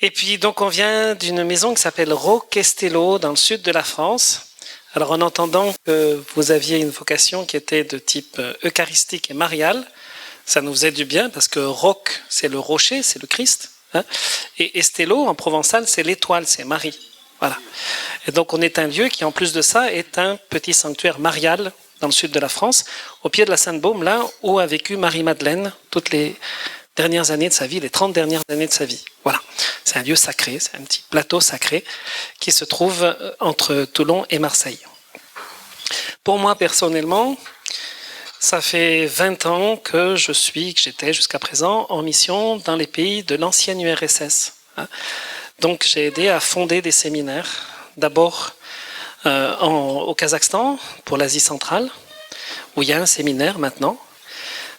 Et puis donc on vient d'une maison qui s'appelle Roquestello dans le sud de la France. Alors en entendant que vous aviez une vocation qui était de type eucharistique et mariale, ça nous faisait du bien parce que roc c'est le rocher, c'est le Christ, hein, et estello en provençal c'est l'étoile, c'est Marie. Voilà. Et donc on est un lieu qui en plus de ça est un petit sanctuaire marial dans le sud de la France, au pied de la Sainte-Baume, là où a vécu Marie-Madeleine toutes les dernières années de sa vie, les 30 dernières années de sa vie. Voilà. C'est un lieu sacré, c'est un petit plateau sacré qui se trouve entre Toulon et Marseille. Pour moi, personnellement, ça fait 20 ans que j'étais jusqu'à présent en mission dans les pays de l'ancienne URSS. Donc j'ai aidé à fonder des séminaires, d'abord au Kazakhstan, pour l'Asie centrale, où il y a un séminaire maintenant.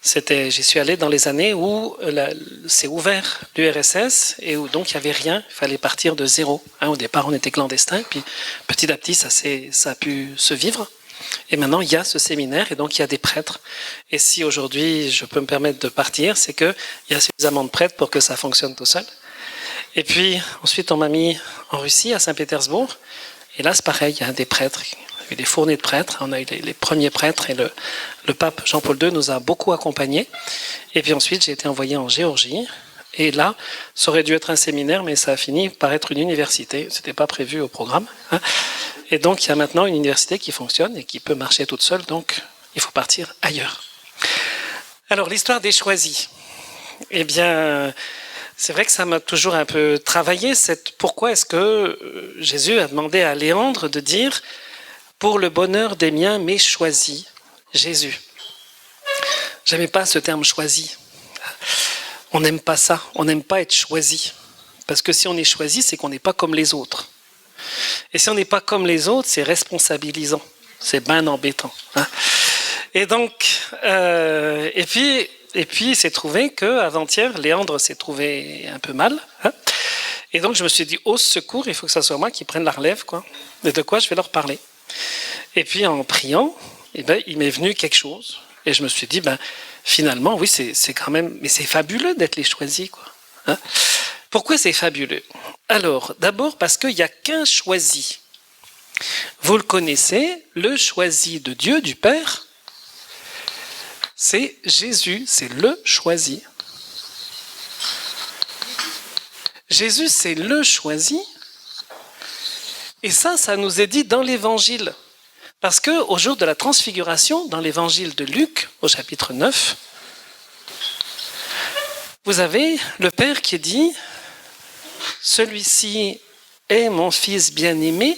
J'y suis allé dans les années où c'est ouvert l'URSS et où donc il n'y avait rien, il fallait partir de zéro. Au départ, on était clandestins, puis petit à petit, ça a pu se vivre. Et maintenant, il y a ce séminaire et donc il y a des prêtres. Et si aujourd'hui, je peux me permettre de partir, c'est qu'il y a suffisamment de prêtres pour que ça fonctionne tout seul. Et puis, ensuite, on m'a mis en Russie, à Saint-Pétersbourg. Et là, c'est pareil, il y a des prêtres. Il y a eu des fournées de prêtres. On a eu les premiers prêtres et le pape Jean-Paul II nous a beaucoup accompagnés. Et puis ensuite, j'ai été envoyé en Géorgie. Et là, ça aurait dû être un séminaire, mais ça a fini par être une université. Ce n'était pas prévu au programme. Et donc, il y a maintenant une université qui fonctionne et qui peut marcher toute seule. Donc, il faut partir ailleurs. Alors, l'histoire des choisis. Eh bien, c'est vrai que ça m'a toujours un peu travaillé. Pourquoi est-ce que Jésus a demandé à Léandre de dire « Pour le bonheur des miens, m'est choisi Jésus ». J'aimais pas ce terme « choisi ». On n'aime pas ça. On n'aime pas être choisi. Parce que si on est choisi, c'est qu'on n'est pas comme les autres. Et si on n'est pas comme les autres, c'est responsabilisant. C'est bien embêtant. Et donc, et puis, il s'est trouvé qu'avant-hier, Léandre s'est trouvé un peu mal. Et donc, je me suis dit, au secours, il faut que ce soit moi qui prenne la relève, quoi. Et de quoi je vais leur parler. Et puis, en priant, il m'est venu quelque chose. Et je me suis dit, finalement, oui, c'est quand même... Mais c'est fabuleux d'être les choisis, quoi. Pourquoi c'est fabuleux? Alors, d'abord parce qu'il n'y a qu'un choisi. Vous le connaissez, le choisi de Dieu, du Père, c'est Jésus, c'est le choisi. Jésus, c'est le choisi. Et ça nous est dit dans l'Évangile. Parce qu'au jour de la transfiguration, dans l'Évangile de Luc, au chapitre 9, vous avez le Père qui dit « Celui-ci est mon Fils bien-aimé,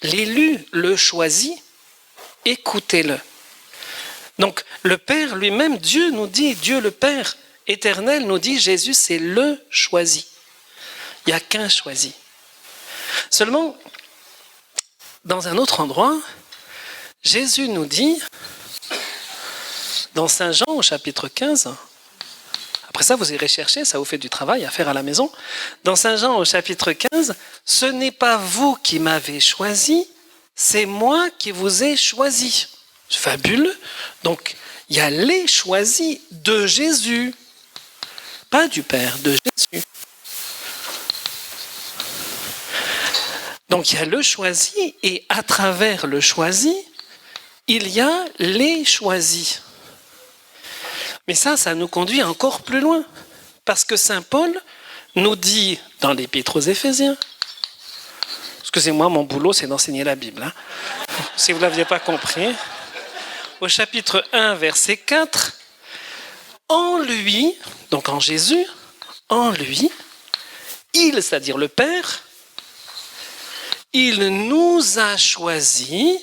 l'élu, le choisi, écoutez-le ». Donc le Père lui-même, Dieu nous dit, Dieu le Père éternel nous dit, Jésus c'est le choisi. Il n'y a qu'un choisi. Seulement, dans un autre endroit, Jésus nous dit, dans Saint Jean au chapitre 15, après ça vous irez chercher, ça vous fait du travail à faire à la maison, dans Saint Jean au chapitre 15, ce n'est pas vous qui m'avez choisi, c'est moi qui vous ai choisi. C'est fabuleux. Donc, il y a les choisis de Jésus, pas du Père, de Jésus. Donc, il y a le choisi, et à travers le choisi, il y a les choisis. Mais ça nous conduit encore plus loin, parce que Saint Paul nous dit dans l'Épître aux Éphésiens, excusez-moi, mon boulot, c'est d'enseigner la Bible. Si vous ne l'aviez pas compris, au chapitre 1, verset 4, en lui, donc en Jésus, en lui, il, c'est-à-dire le Père, il nous a choisis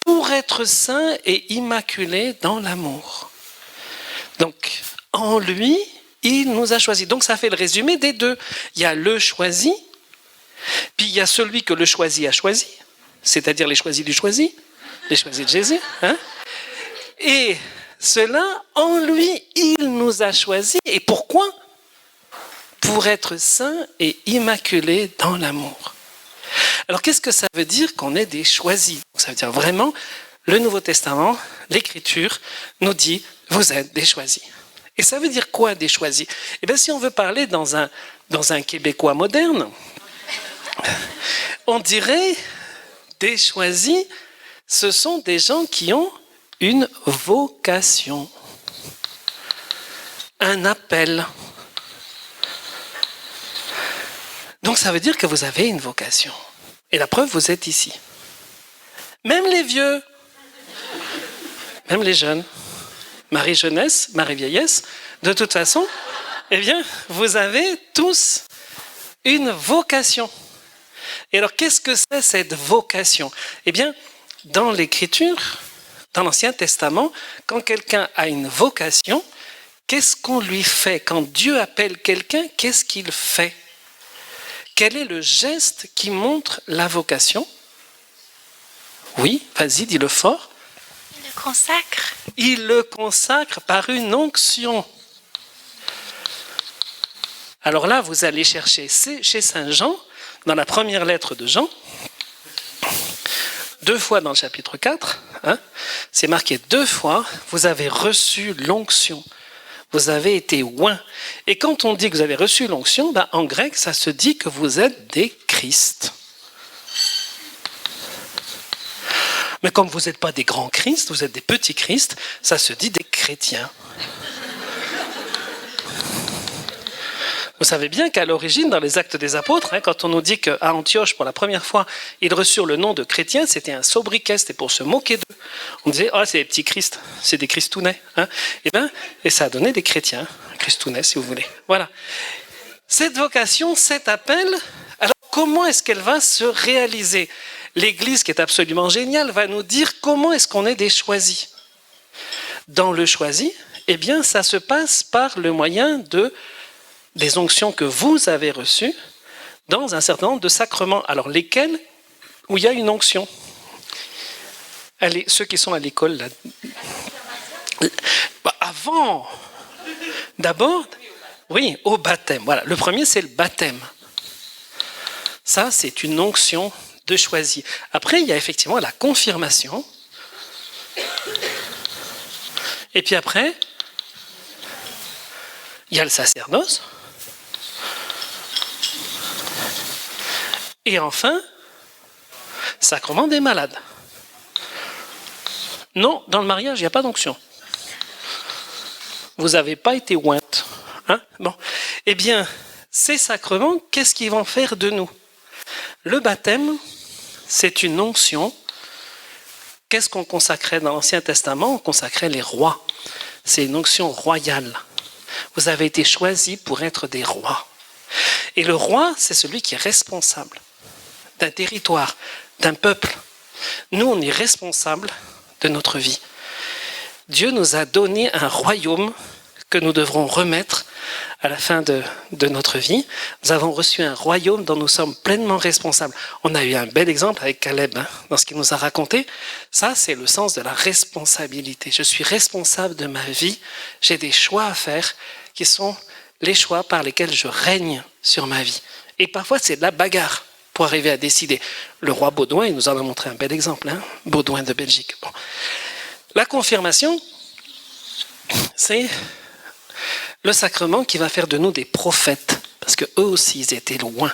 pour être saints et immaculés dans l'amour. Donc, en lui, il nous a choisis. Donc, ça fait le résumé des deux. Il y a le choisi, puis il y a celui que le choisi a choisi, c'est-à-dire les choisis du choisi, les choisis de Jésus. Et cela, en lui, il nous a choisis. Et pourquoi? Pour être saints et immaculés dans l'amour. Alors, qu'est-ce que ça veut dire qu'on est des choisis? Ça veut dire vraiment, le Nouveau Testament, l'Écriture, nous dit, vous êtes des choisis. Et ça veut dire quoi, des choisis? Eh bien, si on veut parler dans un Québécois moderne, on dirait des choisis, ce sont des gens qui ont une vocation, un appel. Donc ça veut dire que vous avez une vocation. Et la preuve, vous êtes ici. Même les vieux, même les jeunes, Marie-jeunesse, Marie-vieillesse, de toute façon, eh bien, vous avez tous une vocation. Et alors, qu'est-ce que c'est cette vocation? Eh bien, dans l'Écriture, dans l'Ancien Testament, quand quelqu'un a une vocation, qu'est-ce qu'on lui fait? Quand Dieu appelle quelqu'un, qu'est-ce qu'il fait? Quel est le geste qui montre la vocation? Oui, vas-y, dis-le fort. Il le consacre. Il le consacre par une onction. Alors là, vous allez chercher chez Saint Jean, dans la première lettre de Jean, 2 fois dans le chapitre 4, c'est marqué 2 fois, vous avez reçu l'onction. Vous avez été oint. Et quand on dit que vous avez reçu l'onction, en grec, ça se dit que vous êtes des Christ. Mais comme vous n'êtes pas des grands Christ, vous êtes des petits Christ, ça se dit des chrétiens. Vous savez bien qu'à l'origine, dans les Actes des Apôtres, quand on nous dit qu'à Antioche, pour la première fois, ils reçurent le nom de chrétiens, c'était un sobriquet, c'était pour se moquer d'eux. On disait, c'est des petits Christ, c'est des Christounais. Et ça a donné des chrétiens, Christounais si vous voulez. Voilà. Cette vocation, cet appel, alors comment est-ce qu'elle va se réaliser? L'Église, qui est absolument géniale, va nous dire comment est-ce qu'on est des choisis. Dans le choisi, eh bien, ça se passe par le moyen des onctions que vous avez reçues dans un certain nombre de sacrements. Alors, lesquels? Où il y a une onction. Allez, ceux qui sont à l'école, là. Avant, d'abord, oui, au baptême. Voilà, le premier, c'est le baptême. Ça, c'est une onction de choisi. Après, il y a effectivement la confirmation. Et puis après, il y a le sacerdoce. Et enfin, sacrement des malades. Non, dans le mariage, il n'y a pas d'onction. Vous n'avez pas été ointe. Bon. Eh bien, ces sacrements, qu'est-ce qu'ils vont faire de nous? Le baptême, c'est une onction. Qu'est-ce qu'on consacrait dans l'Ancien Testament? On consacrait les rois. C'est une onction royale. Vous avez été choisis pour être des rois. Et le roi, c'est celui qui est responsable d'un territoire, d'un peuple. Nous, on est responsable de notre vie. Dieu nous a donné un royaume que nous devrons remettre à la fin de notre vie. Nous avons reçu un royaume dont nous sommes pleinement responsables. On a eu un bel exemple avec Caleb dans ce qu'il nous a raconté. Ça, c'est le sens de la responsabilité. Je suis responsable de ma vie. J'ai des choix à faire qui sont les choix par lesquels je règne sur ma vie. Et parfois, c'est de la bagarre pour arriver à décider. Le roi Baudouin, il nous en a montré un bel exemple, Baudouin de Belgique. Bon. La confirmation, c'est le sacrement qui va faire de nous des prophètes, parce qu'eux aussi, ils étaient loin.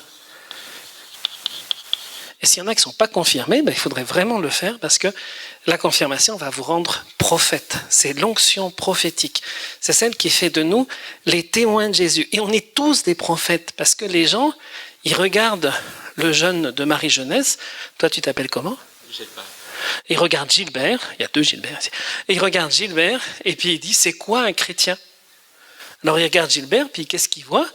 Et s'il y en a qui ne sont pas confirmés, il faudrait vraiment le faire, parce que la confirmation va vous rendre prophète. C'est l'onction prophétique. C'est celle qui fait de nous les témoins de Jésus. Et on est tous des prophètes, parce que les gens, ils regardent le jeune de Marie-jeunesse. Toi, tu t'appelles comment? Gilbert. Il regarde Gilbert, il y a 2 Gilbert ici. Et il regarde Gilbert, et puis il dit, c'est quoi un chrétien? Alors il regarde Gilbert, puis qu'est-ce qu'il voit?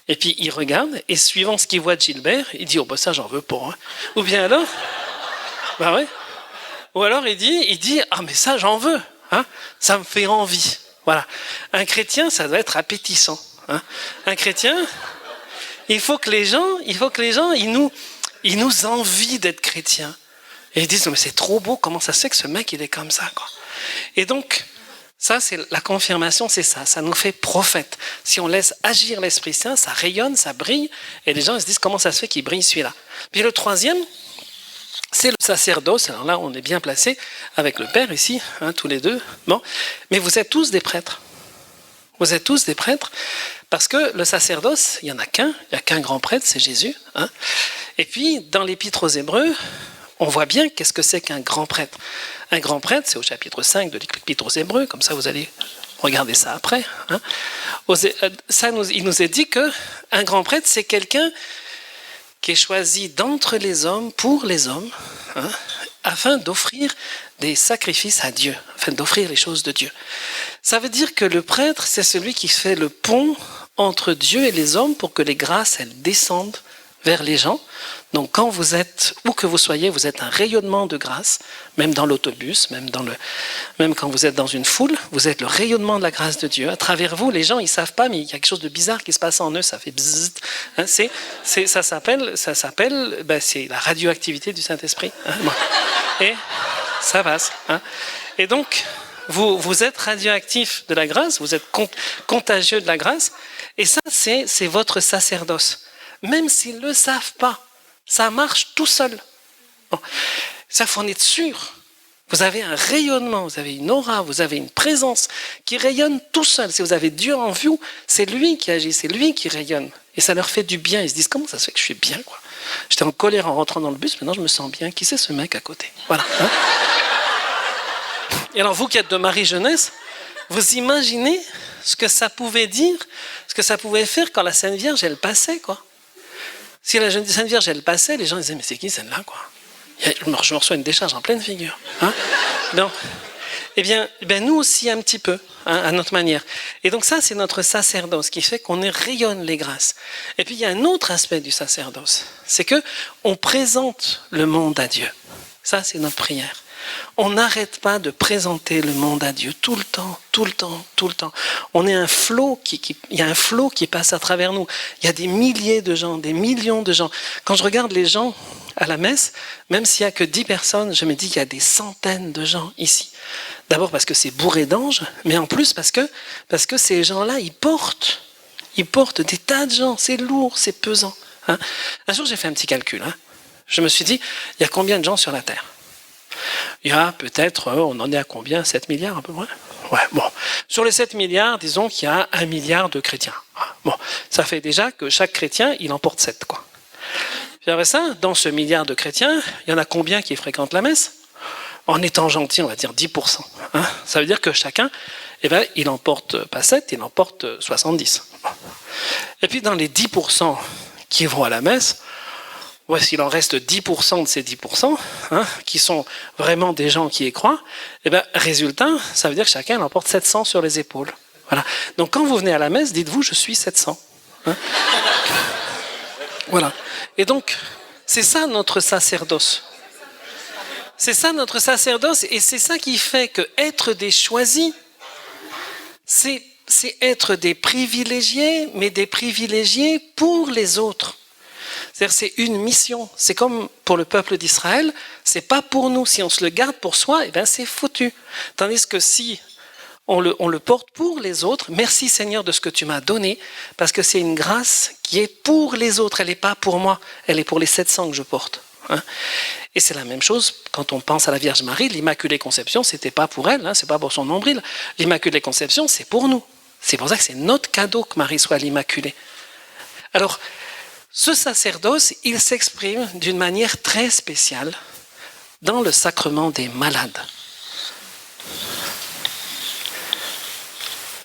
Et puis il regarde, et suivant ce qu'il voit de Gilbert, il dit, ça j'en veux pas. Ou bien alors, ouais. Ou alors il dit, mais ça j'en veux, ça me fait envie. Voilà. Un chrétien, ça doit être appétissant. Un chrétien, il faut que les gens, ils nous envient d'être chrétiens. Et ils disent, mais c'est trop beau, comment ça se fait que ce mec, il est comme ça, quoi. Et donc, ça, c'est la confirmation, c'est ça. Ça nous fait prophète. Si on laisse agir l'Esprit Saint, ça rayonne, ça brille. Et les gens ils se disent, comment ça se fait qu'il brille celui-là? Puis le troisième, c'est le sacerdoce. Alors là, on est bien placé avec le Père ici, tous les deux. Bon. Mais vous êtes tous des prêtres. Vous êtes tous des prêtres parce que le sacerdoce, il n'y en a qu'un, il n'y a qu'un grand prêtre, c'est Jésus. Hein. Et puis, dans l'Épître aux Hébreux, on voit bien qu'est-ce que c'est qu'un grand prêtre. Un grand prêtre, c'est au chapitre 5 de l'Épître aux Hébreux, comme ça vous allez regarder ça après. Hein. Il nous est dit qu'un grand prêtre, c'est quelqu'un qui est choisi d'entre les hommes, pour les hommes, hein, afin d'offrir des sacrifices à Dieu, afin d'offrir les choses de Dieu. Ça veut dire que le prêtre, c'est celui qui fait le pont entre Dieu et les hommes pour que les grâces, elles descendent vers les gens. Donc quand vous êtes, où que vous soyez, vous êtes un rayonnement de grâce, même dans l'autobus, même quand vous êtes dans une foule, vous êtes le rayonnement de la grâce de Dieu. À travers vous, les gens, ils ne savent pas, mais il y a quelque chose de bizarre qui se passe en eux, ça fait bzzzt. Hein, ça s'appelle, c'est la radioactivité du Saint-Esprit. Hein, bon. Et ça passe. Hein. Et donc, vous êtes radioactif de la grâce, vous êtes contagieux de la grâce, et ça, c'est votre sacerdoce. Même s'ils ne le savent pas, ça marche tout seul. Bon. Ça, il faut en être sûr. Vous avez un rayonnement, vous avez une aura, vous avez une présence qui rayonne tout seul. Si vous avez Dieu en vous, c'est lui qui agit, c'est lui qui rayonne. Et ça leur fait du bien. Ils se disent, comment ça se fait que je suis bien, quoi. J'étais en colère en rentrant dans le bus, maintenant je me sens bien. Qui c'est ce mec à côté? Voilà. Hein. Et alors vous qui êtes de Marie-Jeunesse, vous imaginez ce que ça pouvait dire, ce que ça pouvait faire quand la Sainte Vierge, elle passait, quoi. Si la Sainte Vierge, elle passait, les gens disaient, mais c'est qui celle-là, quoi? Je me reçois une décharge en pleine figure. Hein. Donc, eh bien, nous aussi un petit peu, hein, à notre manière. Et donc ça, c'est notre sacerdoce qui fait qu'on rayonne les grâces. Et puis il y a un autre aspect du sacerdoce, c'est que on présente le monde à Dieu. Ça, c'est notre prière. On n'arrête pas de présenter le monde à Dieu tout le temps, tout le temps, tout le temps. On est un flot il y a un flot qui passe à travers nous. Il y a des milliers de gens, des millions de gens. Quand je regarde les gens à la messe, même s'il n'y a que 10 personnes, je me dis qu'il y a des centaines de gens ici. D'abord parce que c'est bourré d'anges, mais en plus parce que ces gens-là, ils portent des tas de gens. C'est lourd, c'est pesant. Hein. Un jour, j'ai fait un petit calcul. Hein. Je me suis dit, il y a combien de gens sur la Terre ? Il y a peut-être, on en est à combien? 7 milliards à peu près? Ouais, bon. Sur les 7 milliards, disons qu'il y a 1 milliard de chrétiens. Bon, ça fait déjà que chaque chrétien, il en porte 7, quoi. Puis après ça, dans ce milliard de chrétiens, il y en a combien qui fréquentent la messe? En étant gentil, on va dire 10%. Hein. Ça veut dire que chacun, il en porte pas 7, il en porte 70. Et puis dans les 10% qui vont à la messe, s'il en reste 10% de ces 10%, hein, qui sont vraiment des gens qui y croient, résultat, ça veut dire que chacun en porte 700 sur les épaules. Voilà. Donc quand vous venez à la messe, dites-vous, je suis 700. Hein. Voilà. Et donc, c'est ça notre sacerdoce. C'est ça notre sacerdoce, et c'est ça qui fait que être des choisis, c'est être des privilégiés, mais des privilégiés pour les autres. C'est-à-dire, c'est une mission. C'est comme pour le peuple d'Israël, c'est pas pour nous. Si on se le garde pour soi, c'est foutu. Tandis que si on le porte pour les autres, merci Seigneur de ce que tu m'as donné, parce que c'est une grâce qui est pour les autres, elle n'est pas pour moi, elle est pour les 700 que je porte. Hein. Et c'est la même chose quand on pense à la Vierge Marie, l'Immaculée Conception, c'était pas pour elle, hein, c'est pas pour son nombril. L'Immaculée Conception, c'est pour nous. C'est pour ça que c'est notre cadeau que Marie soit l'Immaculée. Alors, ce sacerdoce, il s'exprime d'une manière très spéciale dans le sacrement des malades.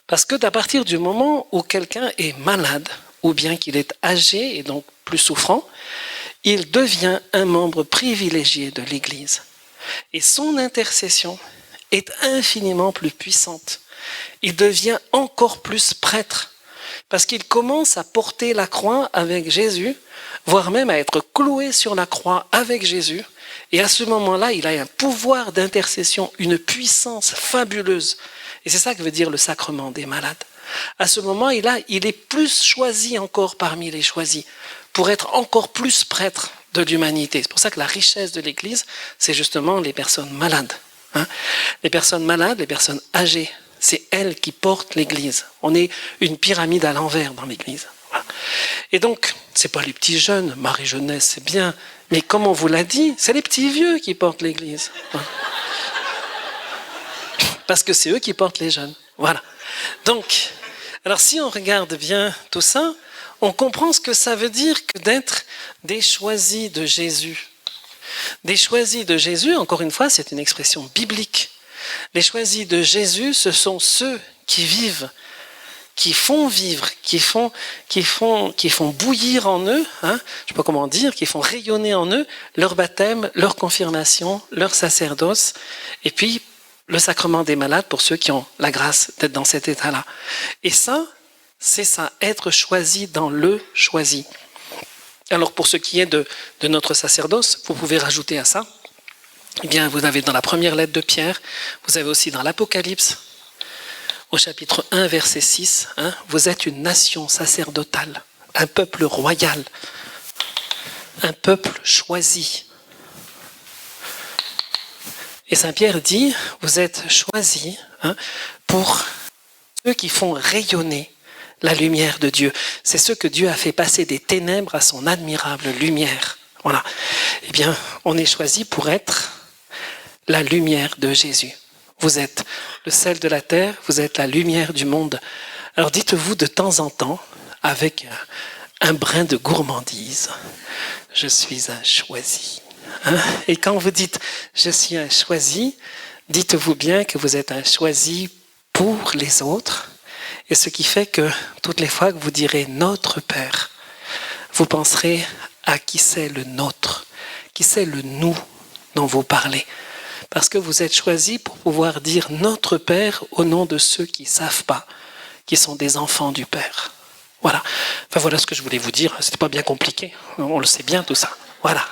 Parce que à partir du moment où quelqu'un est malade, ou bien qu'il est âgé et donc plus souffrant, il devient un membre privilégié de l'Église. Et son intercession est infiniment plus puissante. Il devient encore plus prêtre. Parce qu'il commence à porter la croix avec Jésus, voire même à être cloué sur la croix avec Jésus. Et à ce moment-là, il a un pouvoir d'intercession, une puissance fabuleuse. Et c'est ça que veut dire le sacrement des malades. À ce moment, il est plus choisi encore parmi les choisis, pour être encore plus prêtre de l'humanité. C'est pour ça que la richesse de l'Église, c'est justement les personnes malades. Hein. Les personnes malades, les personnes âgées. C'est elles qui portent l'Église. On est une pyramide à l'envers dans l'Église. Voilà. Et donc, c'est pas les petits jeunes, Marie-Jeunesse, c'est bien, mais comme on vous l'a dit, c'est les petits vieux qui portent l'Église. Voilà. Parce que c'est eux qui portent les jeunes. Voilà. Donc, Alors si on regarde bien tout ça, on comprend ce que ça veut dire que d'être des choisis de Jésus. Des choisis de Jésus, encore une fois, c'est une expression biblique. Les choisis de Jésus, ce sont ceux qui vivent, qui font vivre, qui font bouillir en eux, je ne sais pas comment dire, qui font rayonner en eux leur baptême, leur confirmation, leur sacerdoce, et puis le sacrement des malades pour ceux qui ont la grâce d'être dans cet état-là. Et ça, c'est ça, être choisi dans le choisi. Alors pour ce qui est de notre sacerdoce, vous pouvez rajouter à ça, eh bien vous avez dans la première lettre de Pierre, vous avez aussi dans l'Apocalypse, au chapitre 1, verset 6, vous êtes une nation sacerdotale, un peuple royal, un peuple choisi. Et Saint Pierre dit, vous êtes choisis pour ceux qui font rayonner la lumière de Dieu. C'est ceux que Dieu a fait passer des ténèbres à son admirable lumière. Voilà. Eh bien, on est choisi pour être la lumière de Jésus. Vous êtes le sel de la terre, vous êtes la lumière du monde. Alors dites-vous de temps en temps, avec un brin de gourmandise, je suis un choisi. Et quand vous dites je suis un choisi, dites-vous bien que vous êtes un choisi pour les autres. Et ce qui fait que toutes les fois que vous direz notre Père, vous penserez à qui c'est le nôtre, qui c'est le nous dont vous parlez. Parce que vous êtes choisi pour pouvoir dire notre Père au nom de ceux qui ne savent pas, qui sont des enfants du Père. Voilà. Enfin voilà ce que je voulais vous dire. C'était pas bien compliqué. On le sait bien tout ça. Voilà.